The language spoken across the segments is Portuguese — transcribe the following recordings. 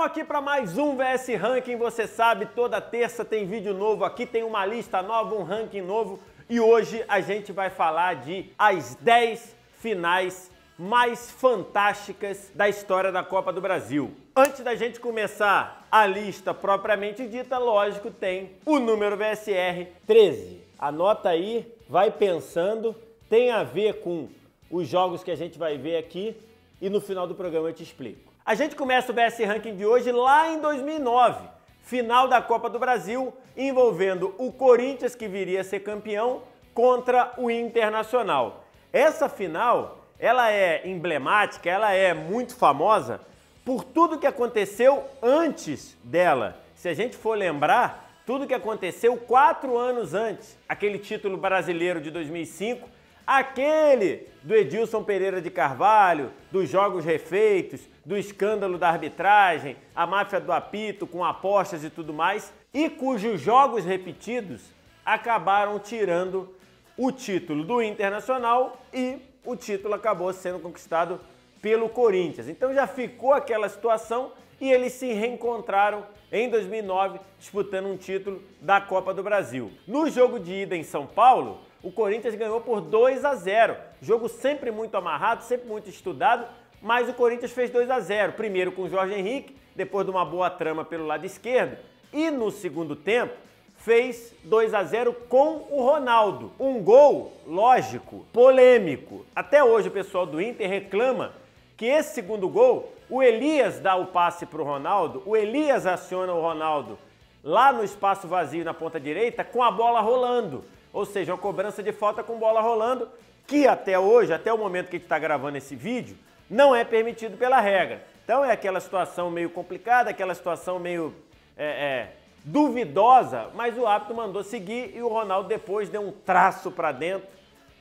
Estamos aqui para mais um VS Ranking, você sabe, toda terça tem vídeo novo aqui, tem uma lista nova, um ranking novo e hoje a gente vai falar de as 10 finais mais fantásticas da história da Copa do Brasil. Antes da gente começar a lista propriamente dita, lógico, tem o número VSR 13. Anota aí, vai pensando, tem a ver com os jogos que a gente vai ver aqui e no final do programa eu te explico. A gente começa o VS Ranking de hoje lá em 2009, final da Copa do Brasil, envolvendo o Corinthians, que viria a ser campeão, contra o Internacional. Essa final, ela é emblemática, ela é muito famosa por tudo que aconteceu antes dela. Se a gente for lembrar, tudo que aconteceu 4 anos antes, aquele título brasileiro de 2005, aquele do Edilson Pereira de Carvalho, dos jogos refeitos, do escândalo da arbitragem, a máfia do apito com apostas e tudo mais, e cujos jogos repetidos acabaram tirando o título do Internacional e o título acabou sendo conquistado pelo Corinthians. Então já ficou aquela situação e eles se reencontraram em 2009 disputando um título da Copa do Brasil. No jogo de ida em São Paulo, o Corinthians ganhou por 2-0. Jogo sempre muito amarrado, sempre muito estudado, mas o Corinthians fez 2-0. Primeiro com o Jorge Henrique, depois de uma boa trama pelo lado esquerdo. E no segundo tempo, fez 2-0 com o Ronaldo. Um gol, lógico, polêmico. Até hoje o pessoal do Inter reclama que esse segundo gol, o Elias dá o passe para o Ronaldo, o Elias aciona o Ronaldo lá no espaço vazio na ponta direita com a bola rolando. Ou seja, uma cobrança de falta com bola rolando, que até hoje, até o momento que a gente está gravando esse vídeo, não é permitido pela regra. Então é aquela situação meio complicada, aquela situação meio duvidosa, mas o árbitro mandou seguir e o Ronaldo depois deu um traço para dentro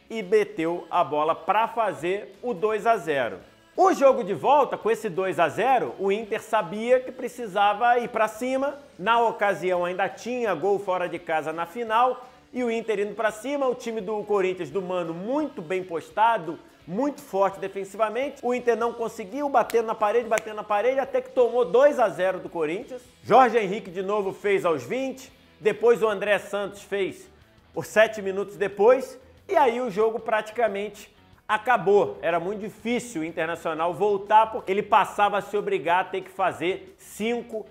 e meteu a bola para fazer o 2-0. O jogo de volta, com esse 2-0, o Inter sabia que precisava ir para cima. Na ocasião ainda tinha gol fora de casa na final, e o Inter indo para cima, o time do Corinthians, do Mano, muito bem postado, muito forte defensivamente. O Inter não conseguiu, batendo na parede, até que tomou 2-0 do Corinthians. Jorge Henrique de novo fez aos 20, depois o André Santos fez os 7 minutos depois, e aí o jogo praticamente acabou. Era muito difícil o Internacional voltar, porque ele passava a se obrigar a ter que fazer 5-2.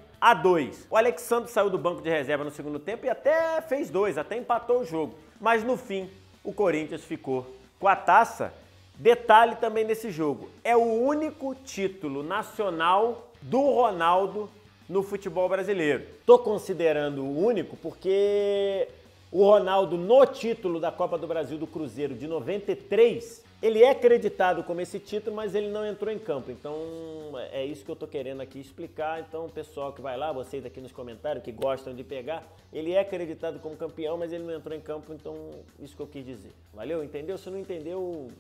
O Alexandre saiu do banco de reserva no segundo tempo e até fez 2, até empatou o jogo. Mas no fim, o Corinthians ficou com a taça. Detalhe também nesse jogo, é o único título nacional do Ronaldo no futebol brasileiro. Tô considerando o único porque o Ronaldo no título da Copa do Brasil do Cruzeiro de 93, ele é acreditado como esse título, mas ele não entrou em campo. Então é isso que eu tô querendo aqui explicar. Então o pessoal que vai lá, vocês aqui nos comentários que gostam de pegar, ele é acreditado como campeão, mas ele não entrou em campo, então isso que eu quis dizer. Valeu? Entendeu? Se não entendeu,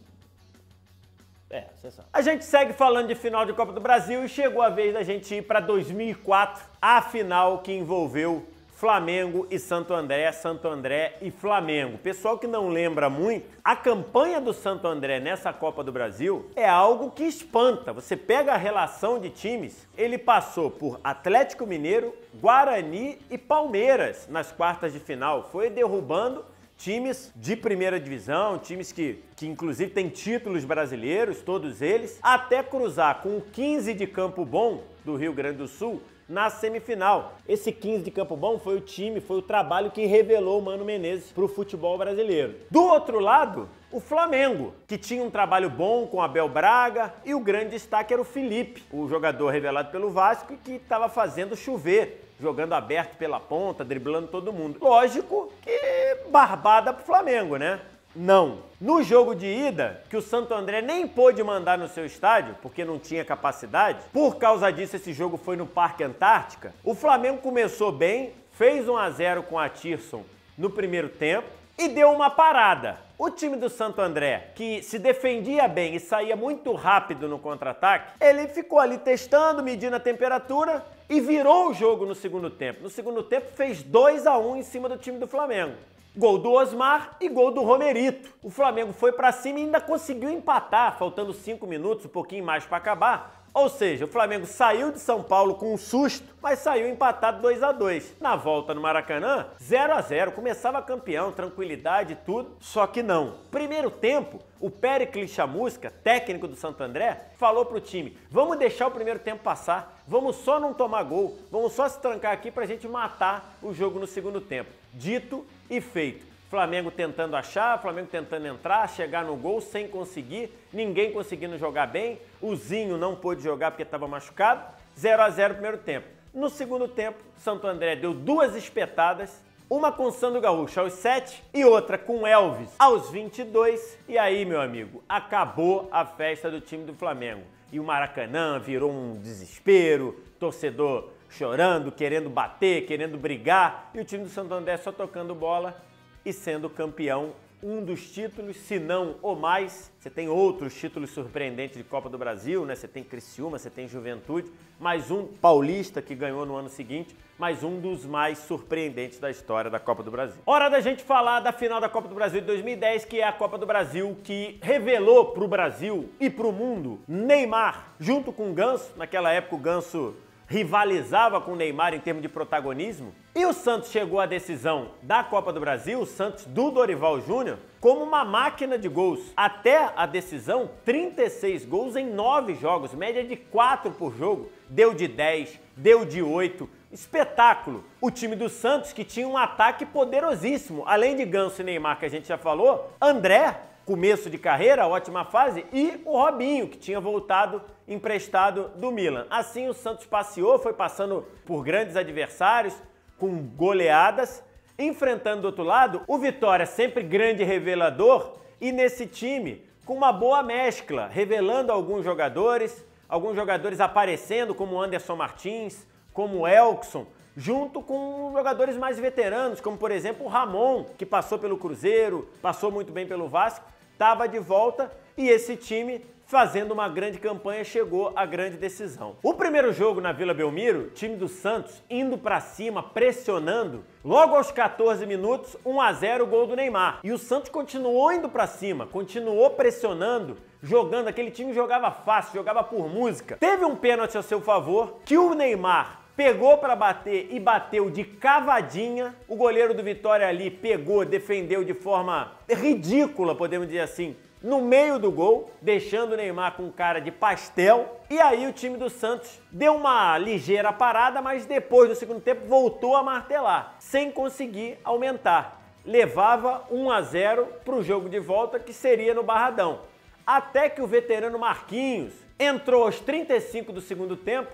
você sabe. A gente segue falando de final de Copa do Brasil e chegou a vez da gente ir para 2004, a final que envolveu Flamengo e Santo André e Flamengo. Pessoal que não lembra muito, a campanha do Santo André nessa Copa do Brasil é algo que espanta. Você pega a relação de times, ele passou por Atlético Mineiro, Guarani e Palmeiras nas quartas de final. Foi derrubando times de primeira divisão, times que inclusive têm títulos brasileiros, todos eles, até cruzar com o 15 de Campo Bom do Rio Grande do Sul na semifinal. Esse 15 de Campo Bom foi o trabalho que revelou o Mano Menezes para o futebol brasileiro. Do outro lado, o Flamengo, que tinha um trabalho bom com Abel Braga, e o grande destaque era o Felipe, o jogador revelado pelo Vasco e que estava fazendo chover, jogando aberto pela ponta, driblando todo mundo. Lógico que barbada pro Flamengo, né? Não. No jogo de ida, que o Santo André nem pôde mandar no seu estádio, porque não tinha capacidade, por causa disso esse jogo foi no Parque Antártica, o Flamengo começou bem, fez 1-0 com a Tirson no primeiro tempo e deu uma parada. O time do Santo André, que se defendia bem e saía muito rápido no contra-ataque, ele ficou ali testando, medindo a temperatura e virou o jogo no segundo tempo. No segundo tempo fez 2-1 em cima do time do Flamengo. Gol do Osmar e gol do Romerito. O Flamengo foi pra cima e ainda conseguiu empatar, faltando 5 minutos, um pouquinho mais para acabar, Ou seja, o Flamengo saiu de São Paulo com um susto, mas saiu empatado 2-2. Na volta no Maracanã, 0-0, começava campeão, tranquilidade e tudo, só que não. Primeiro tempo, o Péricles Chamusca, técnico do Santo André, falou pro time, vamos deixar o primeiro tempo passar, vamos só não tomar gol, vamos só se trancar aqui pra gente matar o jogo no segundo tempo. Dito e feito. Flamengo tentando achar, Flamengo tentando entrar, chegar no gol sem conseguir, ninguém conseguindo jogar bem, o Zinho não pôde jogar porque estava machucado, 0-0 no primeiro tempo. No segundo tempo, Santo André deu 2 espetadas, uma com o Sandro Gaúcho aos 7 e outra com Elvis aos 22, e aí, meu amigo, acabou a festa do time do Flamengo. E o Maracanã virou um desespero, torcedor chorando, querendo bater, querendo brigar, e o time do Santo André só tocando bola e sendo campeão, um dos títulos, se não o mais. Você tem outros títulos surpreendentes de Copa do Brasil, né? Você tem Criciúma, você tem Juventude, mais um paulista que ganhou no ano seguinte, mais um dos mais surpreendentes da história da Copa do Brasil. Hora da gente falar da final da Copa do Brasil de 2010, que é a Copa do Brasil que revelou para o Brasil e para o mundo Neymar, junto com o Ganso. Naquela época o Ganso rivalizava com o Neymar em termos de protagonismo. E o Santos chegou à decisão da Copa do Brasil, o Santos do Dorival Júnior, como uma máquina de gols. Até a decisão, 36 gols em 9 jogos, média de 4 por jogo. Deu de 10, deu de 8. Espetáculo! O time do Santos que tinha um ataque poderosíssimo. Além de Ganso e Neymar, que a gente já falou, André, começo de carreira, ótima fase, e o Robinho, que tinha voltado emprestado do Milan. Assim o Santos passeou, foi passando por grandes adversários, com goleadas, enfrentando do outro lado o Vitória, sempre grande revelador, e nesse time com uma boa mescla, revelando alguns jogadores aparecendo, como Anderson Martins, como Elkson, junto com jogadores mais veteranos, como por exemplo o Ramon, que passou pelo Cruzeiro, passou muito bem pelo Vasco, estava de volta, e esse time, fazendo uma grande campanha, chegou à grande decisão. O primeiro jogo na Vila Belmiro, time do Santos indo pra cima, pressionando, logo aos 14 minutos, 1-0 o gol do Neymar. E o Santos continuou indo pra cima, continuou pressionando, jogando, aquele time jogava fácil, jogava por música. Teve um pênalti a seu favor, que o Neymar pegou para bater e bateu de cavadinha. O goleiro do Vitória ali pegou, defendeu de forma ridícula, podemos dizer assim, no meio do gol, deixando o Neymar com cara de pastel. E aí o time do Santos deu uma ligeira parada, mas depois do segundo tempo voltou a martelar, sem conseguir aumentar. Levava 1-0 para o jogo de volta, que seria no Barradão. Até que o veterano Marquinhos entrou aos 35 do segundo tempo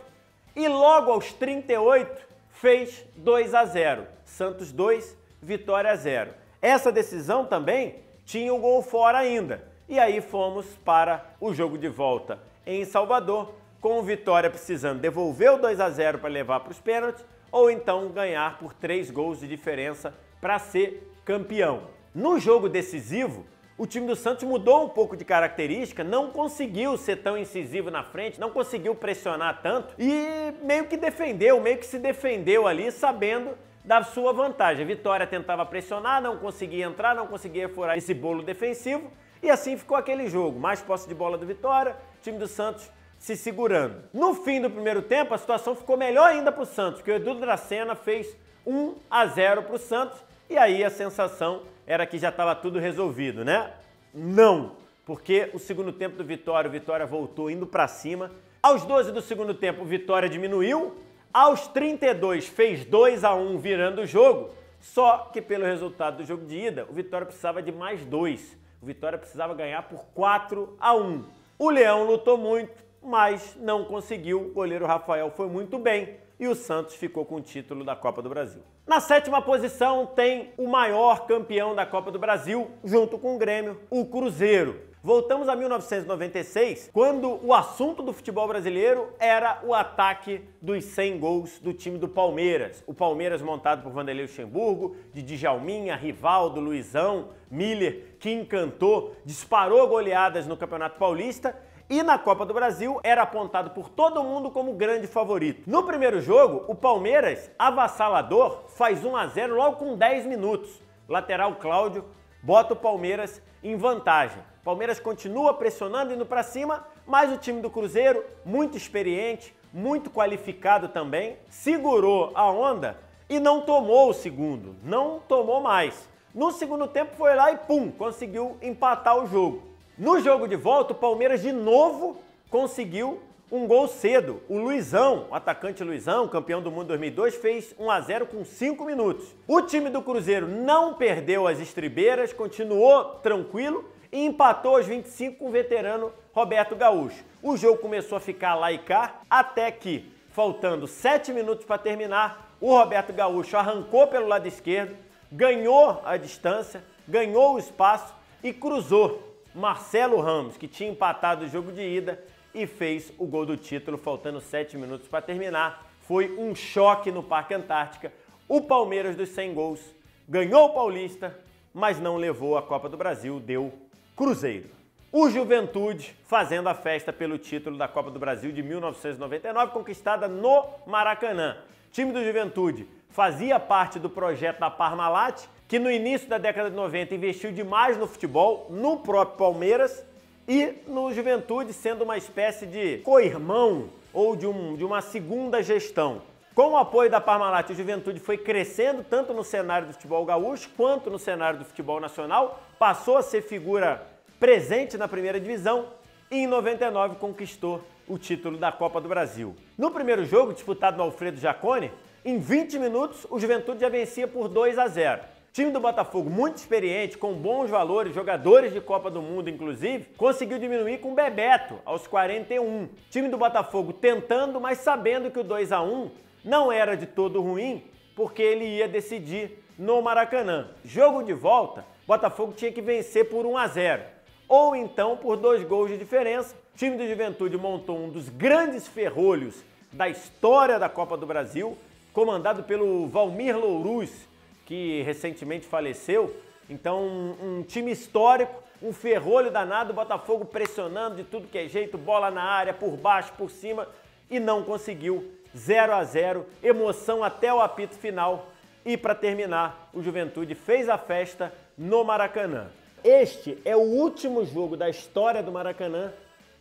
e logo aos 38 fez 2-0. Santos 2, Vitória 0. Essa decisão também tinha o gol fora ainda. E aí fomos para o jogo de volta em Salvador, com o Vitória precisando devolver o 2-0 para levar para os pênaltis, ou então ganhar por 3 gols de diferença para ser campeão. No jogo decisivo, o time do Santos mudou um pouco de característica, não conseguiu ser tão incisivo na frente, não conseguiu pressionar tanto e meio que se defendeu ali, sabendo da sua vantagem. A Vitória tentava pressionar, não conseguia entrar, não conseguia furar esse bolo defensivo e assim ficou aquele jogo. Mais posse de bola do Vitória, time do Santos se segurando. No fim do primeiro tempo, a situação ficou melhor ainda para o Santos, porque o Edu Dracena fez 1-0 para o Santos e aí a sensação era que já estava tudo resolvido, né? Não, porque o segundo tempo do Vitória, o Vitória voltou indo para cima. Aos 12 do segundo tempo, o Vitória diminuiu. Aos 32 fez 2-1 virando o jogo. Só que pelo resultado do jogo de ida, o Vitória precisava de mais 2. O Vitória precisava ganhar por 4-1. O Leão lutou muito, mas não conseguiu. O goleiro Rafael foi muito bem e o Santos ficou com o título da Copa do Brasil. Na 7ª posição tem o maior campeão da Copa do Brasil, junto com o Grêmio, o Cruzeiro. Voltamos a 1996, quando o assunto do futebol brasileiro era o ataque dos 100 gols do time do Palmeiras. O Palmeiras montado por Vanderlei Luxemburgo, de Djalminha, Rivaldo, Luizão, Miller, que encantou, disparou goleadas no Campeonato Paulista e na Copa do Brasil era apontado por todo mundo como grande favorito. No primeiro jogo, o Palmeiras, avassalador, faz 1-0 logo com 10 minutos. Lateral Cláudio bota o Palmeiras em vantagem. Palmeiras continua pressionando, indo para cima, mas o time do Cruzeiro, muito experiente, muito qualificado também, segurou a onda e não tomou o segundo, não tomou mais. No segundo tempo foi lá e pum, conseguiu empatar o jogo. No jogo de volta, o Palmeiras de novo conseguiu um gol cedo. O Luizão, o atacante Luizão, campeão do mundo 2002, fez 1-0 com 5 minutos. O time do Cruzeiro não perdeu as estribeiras, continuou tranquilo e empatou aos 25 com o veterano Roberto Gaúcho. O jogo começou a ficar lá e cá, até que, faltando 7 minutos para terminar, o Roberto Gaúcho arrancou pelo lado esquerdo, ganhou a distância, ganhou o espaço e cruzou Marcelo Ramos, que tinha empatado o jogo de ida, e fez o gol do título, faltando 7 minutos para terminar. Foi um choque no Parque Antártica. O Palmeiras dos 100 gols ganhou o Paulista, mas não levou a Copa do Brasil, deu Cruzeiro. O Juventude fazendo a festa pelo título da Copa do Brasil de 1999, conquistada no Maracanã. O time do Juventude fazia parte do projeto da Parmalat, que no início da década de 90 investiu demais no futebol, no próprio Palmeiras, e no Juventude sendo uma espécie de co-irmão ou de uma segunda gestão. Com o apoio da Parmalat, o Juventude foi crescendo tanto no cenário do futebol gaúcho quanto no cenário do futebol nacional, passou a ser figura presente na primeira divisão e em 99 conquistou o título da Copa do Brasil. No primeiro jogo, disputado no Alfredo Jaconi, em 20 minutos o Juventude já vencia por 2-0. O time do Botafogo, muito experiente, com bons valores, jogadores de Copa do Mundo inclusive, conseguiu diminuir com o Bebeto aos 41. O time do Botafogo tentando, mas sabendo que o 2-1 não era de todo ruim, porque ele ia decidir no Maracanã. Jogo de volta, Botafogo tinha que vencer por 1-0, ou então por 2 gols de diferença. O time do Juventude montou um dos grandes ferrolhos da história da Copa do Brasil, comandado pelo Valmir Louruz, que recentemente faleceu. Então, um time histórico, um ferrolho danado, o Botafogo pressionando de tudo que é jeito, bola na área, por baixo, por cima, e não conseguiu. 0-0, emoção até o apito final. E para terminar, o Juventude fez a festa no Maracanã. Este é o último jogo da história do Maracanã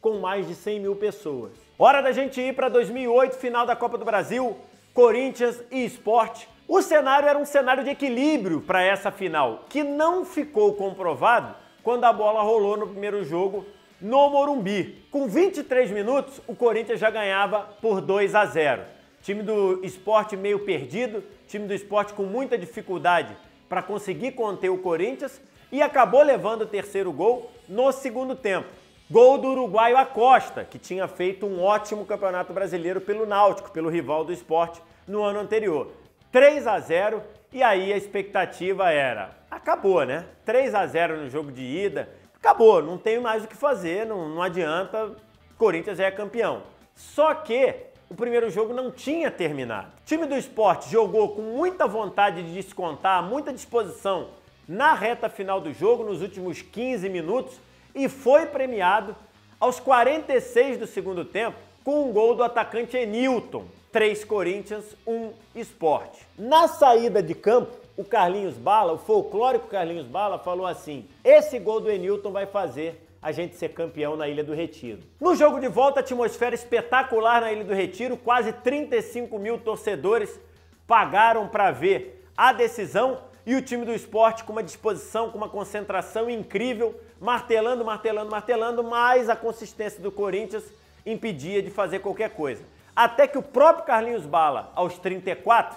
com mais de 100 mil pessoas. Hora da gente ir para 2008, final da Copa do Brasil, Corinthians e Sport. O cenário era um cenário de equilíbrio para essa final, que não ficou comprovado quando a bola rolou no primeiro jogo no Morumbi. Com 23 minutos, o Corinthians já ganhava por 2-0. Time do Sport meio perdido, time do Sport com muita dificuldade para conseguir conter o Corinthians e acabou levando o terceiro gol no segundo tempo. Gol do uruguaio Acosta, que tinha feito um ótimo campeonato brasileiro pelo Náutico, pelo rival do Sport no ano anterior. 3-0, e aí a expectativa era, acabou, né? 3-0 no jogo de ida, acabou, não tem mais o que fazer, não adianta, Corinthians é campeão. Só que o primeiro jogo não tinha terminado. O time do Sport jogou com muita vontade de descontar, muita disposição na reta final do jogo, nos últimos 15 minutos, e foi premiado aos 46 do segundo tempo com um gol do atacante Enilton. 3 Corinthians, 1 Sport. Na saída de campo, o Carlinhos Bala, o folclórico Carlinhos Bala, falou assim: esse gol do Enilton vai fazer a gente ser campeão na Ilha do Retiro. No jogo de volta, atmosfera espetacular na Ilha do Retiro, quase 35 mil torcedores pagaram para ver a decisão e o time do Sport com uma disposição, com uma concentração incrível, martelando, martelando, martelando, mas a consistência do Corinthians impedia de fazer qualquer coisa. Até que o próprio Carlinhos Bala, aos 34,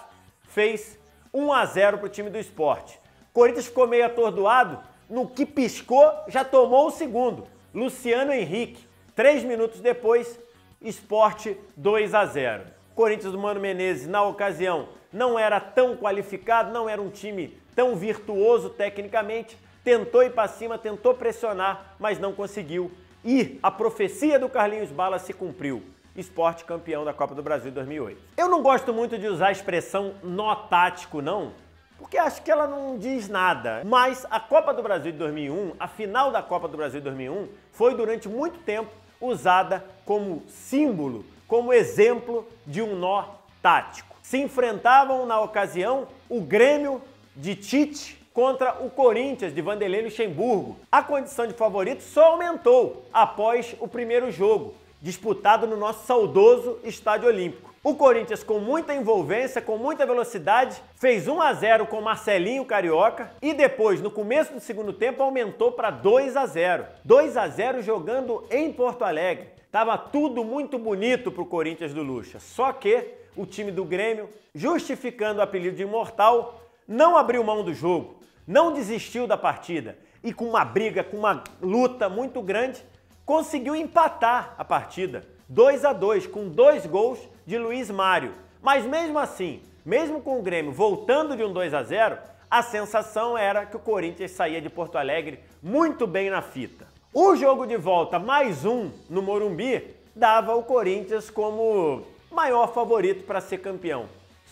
fez 1-0 para o time do Sport. O Corinthians ficou meio atordoado, no que piscou, já tomou o segundo. Luciano Henrique, 3 minutos depois, Sport 2-0. Corinthians do Mano Menezes, na ocasião, não era tão qualificado, não era um time tão virtuoso tecnicamente, tentou ir para cima, tentou pressionar, mas não conseguiu. E a profecia do Carlinhos Bala se cumpriu. Sport campeão da Copa do Brasil 2008. Eu não gosto muito de usar a expressão nó tático, não, porque acho que ela não diz nada. Mas a Copa do Brasil de 2001, a final da Copa do Brasil de 2001, foi durante muito tempo usada como símbolo, como exemplo de um nó tático. Se enfrentavam na ocasião o Grêmio de Tite contra o Corinthians de Vanderlei Luxemburgo. A condição de favorito só aumentou após o primeiro jogo, disputado no nosso saudoso Estádio Olímpico. O Corinthians, com muita envolvência, com muita velocidade, fez 1-0 com Marcelinho Carioca e depois, no começo do segundo tempo, aumentou para 2-0. 2-0 jogando em Porto Alegre. Tava tudo muito bonito para o Corinthians do Lucha, só que o time do Grêmio, justificando o apelido de imortal, não abriu mão do jogo, não desistiu da partida e com uma briga, com uma luta muito grande, conseguiu empatar a partida. 2-2, com 2 gols de Luiz Mário. Mas mesmo assim, mesmo com o Grêmio voltando de um 2-0, a sensação era que o Corinthians saía de Porto Alegre muito bem na fita. O jogo de volta, mais um no Morumbi, dava o Corinthians como maior favorito para ser campeão.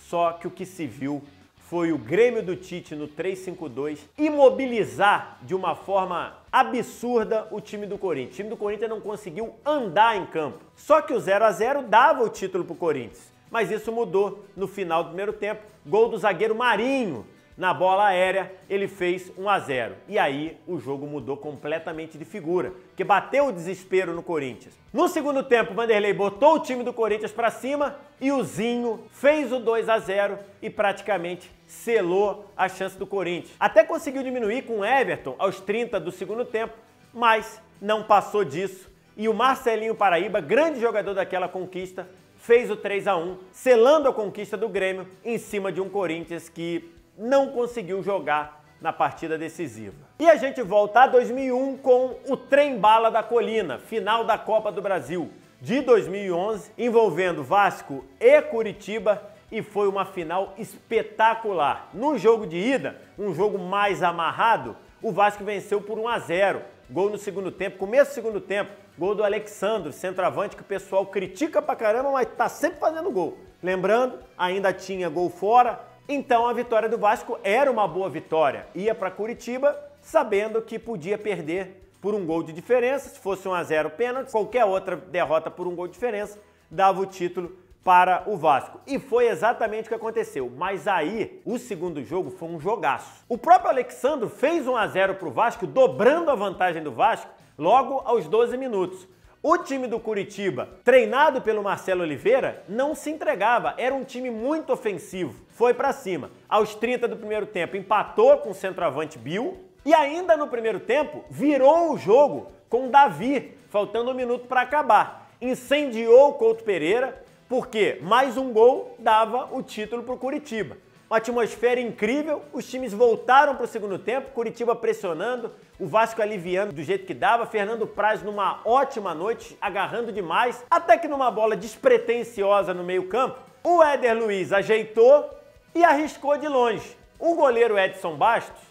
Só que o que se viu foi o Grêmio do Tite no 3-5-2 imobilizar de uma forma absurda o time do Corinthians. O time do Corinthians não conseguiu andar em campo. Só que o 0-0 dava o título para o Corinthians. Mas isso mudou no final do primeiro tempo. Gol do zagueiro Marinho. Na bola aérea, ele fez 1-0. E aí, o jogo mudou completamente de figura, que bateu o desespero no Corinthians. No segundo tempo, o Vanderlei botou o time do Corinthians para cima e o Zinho fez o 2-0 e praticamente selou a chance do Corinthians. Até conseguiu diminuir com o Everton aos 30 do segundo tempo, mas não passou disso. E o Marcelinho Paraíba, grande jogador daquela conquista, fez o 3-1, selando a conquista do Grêmio em cima de um Corinthians que não conseguiu jogar na partida decisiva. E a gente volta a 2001 com o trem-bala da colina, final da Copa do Brasil de 2011, envolvendo Vasco e Curitiba, e foi uma final espetacular. No jogo de ida, um jogo mais amarrado, o Vasco venceu por 1-0. Gol no segundo tempo, começo do segundo tempo, gol do Alexandro, centroavante que o pessoal critica pra caramba, mas tá sempre fazendo gol. Lembrando, ainda tinha gol fora. Então a vitória do Vasco era uma boa vitória. Ia para Curitiba sabendo que podia perder por um gol de diferença. Se fosse 1-0 pênalti, qualquer outra derrota por um gol de diferença dava o título para o Vasco. E foi exatamente o que aconteceu. Mas aí, o segundo jogo foi um jogaço. O próprio Alexandro fez 1-0 para o Vasco, dobrando a vantagem do Vasco logo aos 12 minutos. O time do Curitiba, treinado pelo Marcelo Oliveira, não se entregava. Era um time muito ofensivo. Foi pra cima. Aos 30 do primeiro tempo, empatou com o centroavante Bill. E ainda no primeiro tempo, virou o jogo com o Davi, faltando 1 minuto para acabar. Incendiou o Couto Pereira, porque mais um gol dava o título pro Curitiba. Uma atmosfera incrível, os times voltaram para o segundo tempo, Curitiba pressionando, o Vasco aliviando do jeito que dava, Fernando Praz numa ótima noite, agarrando demais, até que numa bola despretensiosa no meio campo, o Éder Luiz ajeitou e arriscou de longe. O goleiro Edson Bastos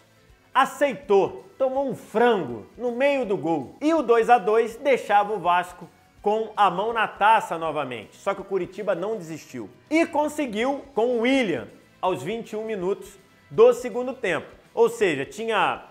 aceitou, tomou um frango no meio do gol. E o 2-2 deixava o Vasco com a mão na taça novamente, só que o Curitiba não desistiu. E conseguiu com o William, aos 21 minutos do segundo tempo. Ou seja, tinha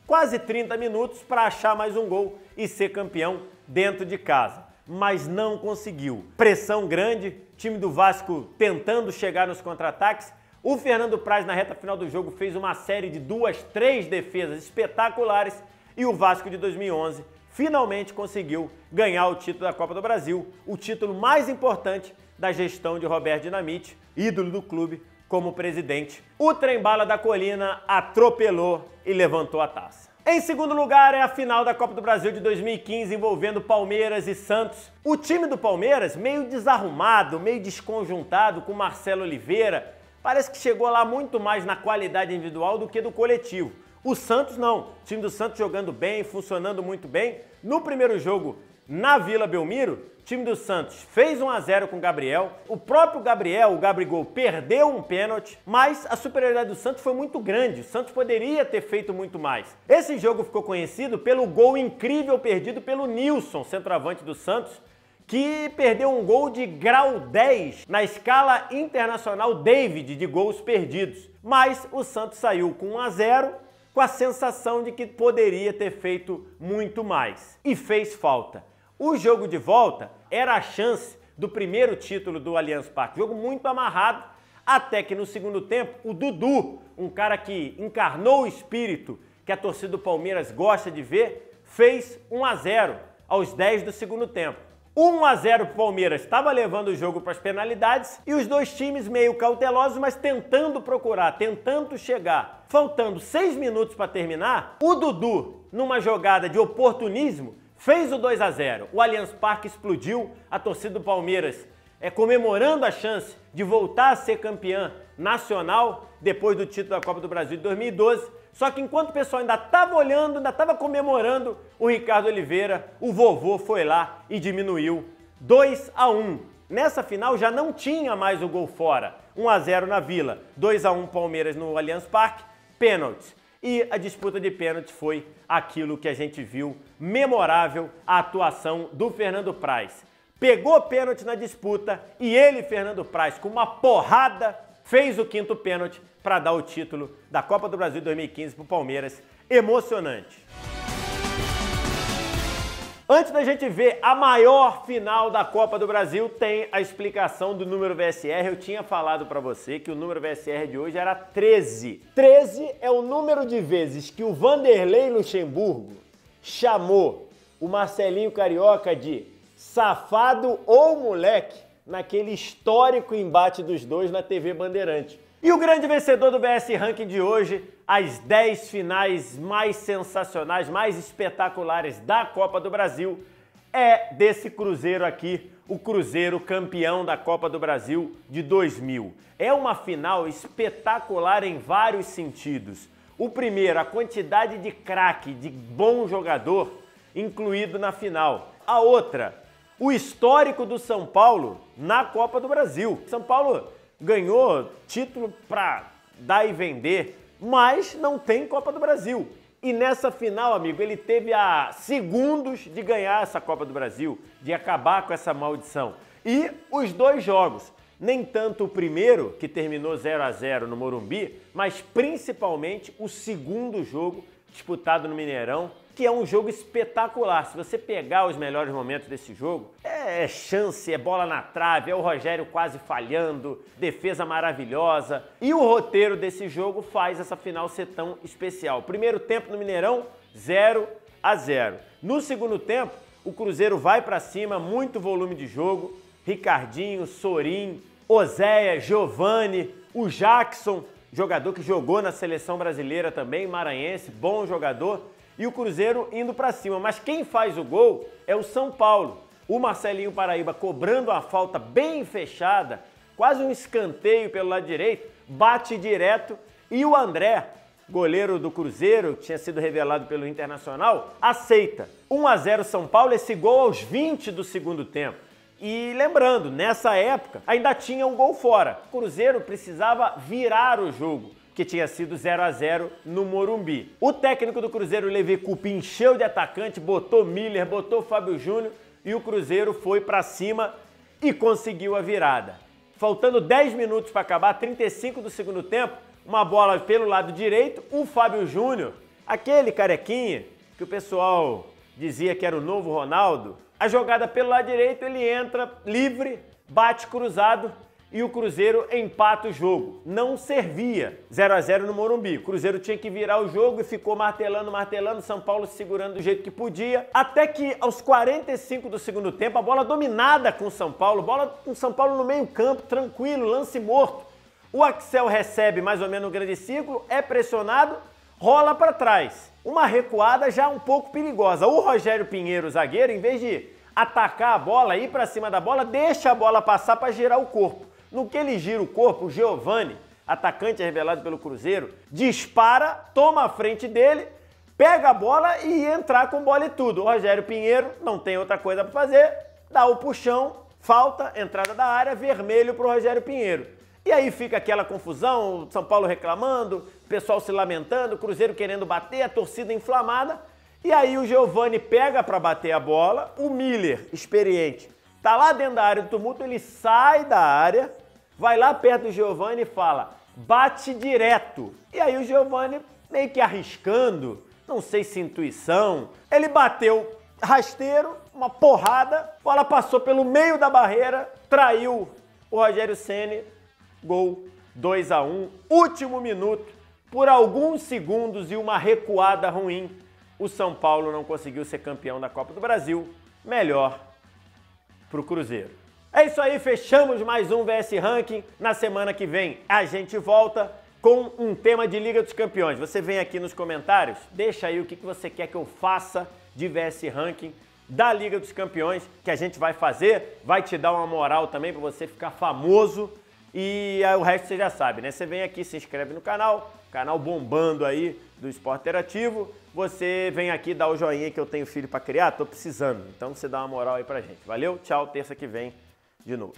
quase 30 minutos para achar mais um gol e ser campeão dentro de casa. Mas não conseguiu. Pressão grande, time do Vasco tentando chegar nos contra-ataques. O Fernando Praz, na reta final do jogo, fez uma série de 2, 3 defesas espetaculares e o Vasco de 2011 finalmente conseguiu ganhar o título da Copa do Brasil, o título mais importante da gestão de Roberto Dinamite, ídolo do clube, como presidente. O trem-bala da colina atropelou e levantou a taça. Em segundo lugar é a final da Copa do Brasil de 2015 envolvendo Palmeiras e Santos. O time do Palmeiras meio desarrumado, meio desconjuntado com Marcelo Oliveira. Parece que chegou lá muito mais na qualidade individual do que do coletivo. O Santos não. O time do Santos jogando bem, funcionando muito bem. No primeiro jogo na Vila Belmiro, o time do Santos fez 1-0 com o Gabriel. O próprio Gabriel, o Gabigol, perdeu um pênalti, mas a superioridade do Santos foi muito grande. O Santos poderia ter feito muito mais. Esse jogo ficou conhecido pelo gol incrível perdido pelo Nilson, centroavante do Santos, que perdeu um gol de grau 10 na escala internacional David de gols perdidos. Mas o Santos saiu com 1-0 com a sensação de que poderia ter feito muito mais. E fez falta. O jogo de volta era a chance do primeiro título do Allianz Parque. Jogo muito amarrado, Até que no segundo tempo, o Dudu, um cara que encarnou o espírito que a torcida do Palmeiras gosta de ver, fez 1-0 aos 10 do segundo tempo. 1-0 pro Palmeiras, estava levando o jogo para as penalidades e os dois times meio cautelosos, mas tentando procurar, tentando chegar. Faltando 6 minutos para terminar, o Dudu, numa jogada de oportunismo, fez o 2-0. O Allianz Parque explodiu, a torcida do Palmeiras comemorando a chance de voltar a ser campeã nacional depois do título da Copa do Brasil de 2012. Só que enquanto o pessoal ainda estava olhando, ainda estava comemorando, o Ricardo Oliveira, o vovô, foi lá e diminuiu 2-1. Nessa final já não tinha mais o gol fora. 1-0 na Vila, 2-1 Palmeiras no Allianz Parque, pênaltis. E a disputa de pênalti foi aquilo que a gente viu, memorável, a atuação do Fernando Praz. Pegou pênalti na disputa e ele, Fernando Praz, com uma porrada, fez o 5º pênalti para dar o título da Copa do Brasil 2015 para o Palmeiras. Emocionante. Antes da gente ver a maior final da Copa do Brasil, tem a explicação do número VSR. Eu tinha falado para você que o número VSR de hoje era 13. 13 é o número de vezes que o Vanderlei Luxemburgo chamou o Marcelinho Carioca de safado ou moleque naquele histórico embate dos dois na TV Bandeirante. E o grande vencedor do BS Ranking de hoje, as 10 finais mais sensacionais, mais espetaculares da Copa do Brasil, é desse Cruzeiro aqui, o Cruzeiro campeão da Copa do Brasil de 2000. É uma final espetacular em vários sentidos. O primeiro, a quantidade de craque, de bom jogador incluído na final. A outra, o histórico do São Paulo na Copa do Brasil. São Paulo ganhou título para dar e vender, mas não tem Copa do Brasil. E nessa final, amigo, ele teve a segundos de ganhar essa Copa do Brasil, de acabar com essa maldição. E os dois jogos, nem tanto o primeiro, que terminou 0-0 no Morumbi, mas principalmente o segundo jogo disputado no Mineirão, que é um jogo espetacular. Se você pegar os melhores momentos desse jogo, é chance, é bola na trave, é o Rogério quase falhando, defesa maravilhosa. E o roteiro desse jogo faz essa final ser tão especial. Primeiro tempo no Mineirão, 0-0. No segundo tempo, o Cruzeiro vai para cima, muito volume de jogo. Ricardinho, Sorin, Oséia, Giovani, o Jackson, jogador que jogou na seleção brasileira também, maranhense, bom jogador. E o Cruzeiro indo para cima. Mas quem faz o gol é o São Paulo. O Marcelinho Paraíba cobrando a falta bem fechada, quase um escanteio pelo lado direito, bate direto e o André, goleiro do Cruzeiro, que tinha sido revelado pelo Internacional, aceita. 1-0 São Paulo, esse gol aos 20 do segundo tempo. E lembrando, nessa época ainda tinha um gol fora. O Cruzeiro precisava virar o jogo, que tinha sido 0-0 no Morumbi. O técnico do Cruzeiro, Levi Coupe, encheu de atacante, botou Miller, botou Fábio Júnior e o Cruzeiro foi para cima e conseguiu a virada. Faltando 10 minutos para acabar, 35 do segundo tempo, uma bola pelo lado direito, o Fábio Júnior, aquele carequinha que o pessoal dizia que era o novo Ronaldo, a jogada pelo lado direito, ele entra livre, bate cruzado, e o Cruzeiro empata o jogo. Não servia 0-0 no Morumbi. O Cruzeiro tinha que virar o jogo e ficou martelando, São Paulo segurando do jeito que podia, até que aos 45 do segundo tempo, a bola dominada com o São Paulo, bola com o São Paulo no meio campo, tranquilo, lance morto. O Axel recebe mais ou menos no grande círculo, é pressionado, rola para trás. Uma recuada já um pouco perigosa. O Rogério Pinheiro, zagueiro, em vez de atacar a bola, ir para cima da bola, deixa a bola passar para girar o corpo. No que ele gira o corpo, o Giovani, atacante revelado pelo Cruzeiro, dispara, toma a frente dele, pega a bola e entrar com bola e tudo. O Rogério Pinheiro não tem outra coisa para fazer, dá o puxão, falta, entrada da área, vermelho para o Rogério Pinheiro. E aí fica aquela confusão, São Paulo reclamando, o pessoal se lamentando, o Cruzeiro querendo bater, a torcida inflamada. E aí o Giovani pega para bater a bola, o Miller, experiente, tá lá dentro da área do tumulto, ele sai da área, vai lá perto do Giovani e fala, bate direto. E aí o Giovani, meio que arriscando, não sei se intuição, ele bateu rasteiro, uma porrada, a bola passou pelo meio da barreira, traiu o Rogério Ceni, gol 2-1, último minuto, por alguns segundos e uma recuada ruim, o São Paulo não conseguiu ser campeão da Copa do Brasil, melhor pro Cruzeiro. É isso aí, fechamos mais um VS Ranking. Na semana que vem a gente volta com um tema de Liga dos Campeões. Você vem aqui nos comentários, deixa aí o que você quer que eu faça de VS Ranking da Liga dos Campeões, que a gente vai fazer, vai te dar uma moral também para você ficar famoso e o resto você já sabe, né? Você vem aqui, se inscreve no canal bombando aí do Esporte Interativo, você vem aqui dar o joinha que eu tenho filho para criar, tô precisando, então você dá uma moral aí pra gente. Valeu, tchau, terça que vem de novo.